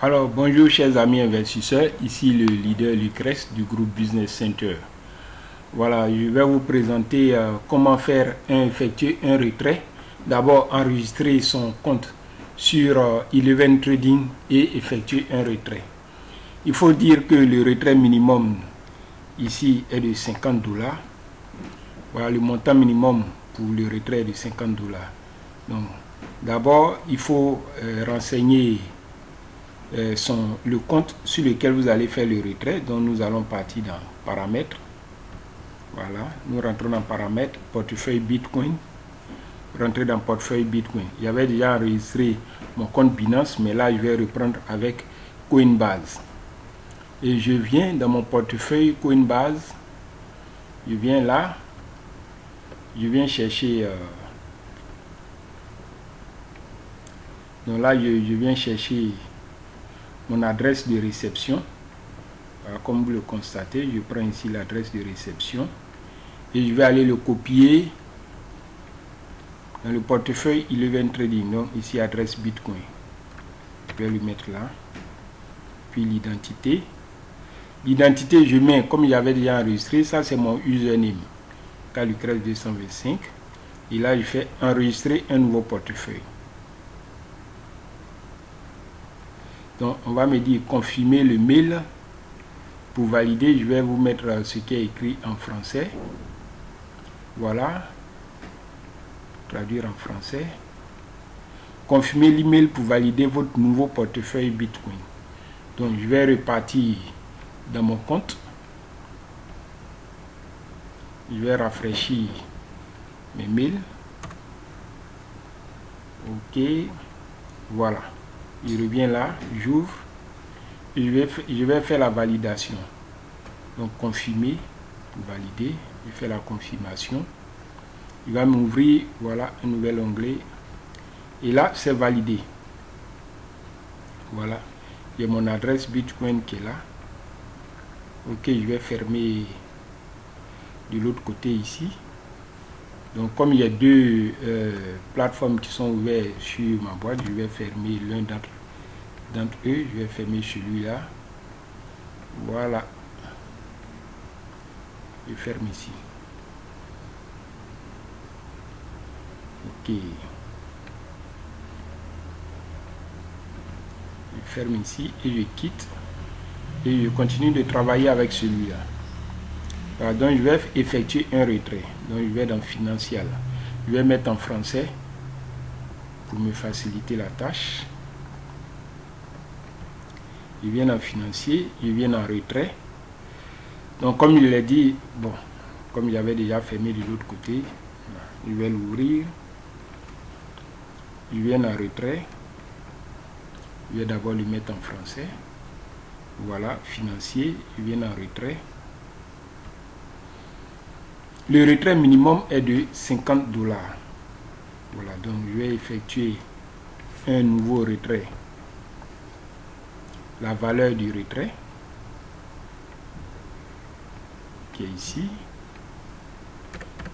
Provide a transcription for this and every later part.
Alors bonjour chers amis investisseurs, ici le leader Lucrèce du groupe Business Center. Voilà, je vais vous présenter comment effectuer un retrait. D'abord enregistrer son compte sur Eleven Trading et effectuer un retrait. Il faut dire que le retrait minimum ici est de 50 $. Voilà, le montant minimum pour le retrait est de 50 $. Donc d'abord il faut renseigner le compte sur lequel vous allez faire le retrait. Donc nous allons partir dans paramètres. Voilà, nous rentrons dans paramètres, portefeuille Bitcoin. Rentrer dans portefeuille Bitcoin. J'avais déjà enregistré mon compte Binance, mais là je vais reprendre avec Coinbase. Et je viens dans mon portefeuille Coinbase. Je viens là. Je viens chercher. Donc là, je viens chercher mon adresse de réception. Voilà, comme vous le constatez, je prends ici l'adresse de réception et je vais aller le copier dans le portefeuille Eleven Trading. Donc ici adresse Bitcoin, je vais le mettre là. Puis l'identité, je mets comme j'avais déjà enregistré, ça c'est mon username Lucrèce 225 et là je fais enregistrer un nouveau portefeuille. Donc on va me dire confirmer le mail. Pour valider, je vais vous mettre ce qui est écrit en français. Voilà. Traduire en français. Confirmer l'email pour valider votre nouveau portefeuille Bitcoin. Donc je vais repartir dans mon compte. Je vais rafraîchir mes mails. Ok. Voilà. Je reviens là, j'ouvre. Je vais faire la validation. Donc confirmer pour valider. Je fais la confirmation. Il va m'ouvrir, voilà, un nouvel onglet. Et là, c'est validé. Voilà. J'ai mon adresse Bitcoin qui est là. Ok, je vais fermer de l'autre côté ici. Donc comme il y a deux plateformes qui sont ouvertes sur ma boîte, je vais fermer l'un d'entre eux. Je vais fermer celui-là. Voilà. Je ferme ici. Ok. Je ferme ici et je quitte. Et je continue de travailler avec celui-là. Voilà, donc je vais effectuer un retrait. Donc je vais dans Financial. Je vais mettre en français pour me faciliter la tâche. Je viens dans Financier, je viens dans Retrait. Donc comme il l'a dit, bon, comme j'avais déjà fermé de l'autre côté, je vais l'ouvrir. Je viens dans Retrait. Je vais d'abord le mettre en français. Voilà, Financier, je viens dans Retrait. Le retrait minimum est de 50 $. Voilà, donc je vais effectuer un nouveau retrait. La valeur du retrait qui est ici.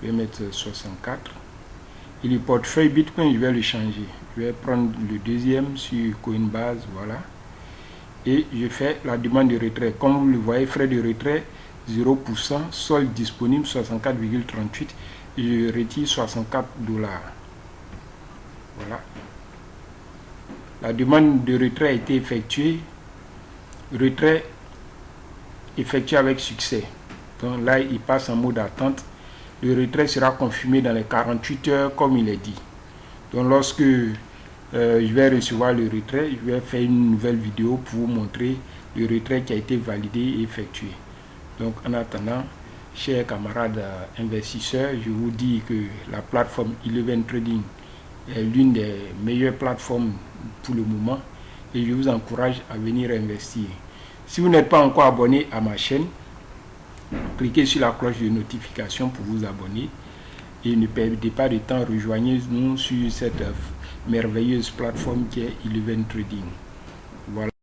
Je vais mettre 64. Et le portefeuille Bitcoin, je vais le changer. Je vais prendre le deuxième sur Coinbase, voilà. Et je fais la demande de retrait. Comme vous le voyez, frais de retrait 0%, solde disponible 64,38. Je retire 64 $. Voilà. La demande de retrait a été effectuée. Retrait effectué avec succès. Donc là, il passe en mode attente. Le retrait sera confirmé dans les 48 heures comme il est dit. Donc lorsque je vais recevoir le retrait, je vais faire une nouvelle vidéo pour vous montrer le retrait qui a été validé et effectué. Donc en attendant, chers camarades investisseurs, je vous dis que la plateforme Eleven Trading est l'une des meilleures plateformes pour le moment et je vous encourage à venir investir. Si vous n'êtes pas encore abonné à ma chaîne, cliquez sur la cloche de notification pour vous abonner et ne perdez pas de temps, rejoignez-nous sur cette merveilleuse plateforme qui est Eleven Trading. Voilà.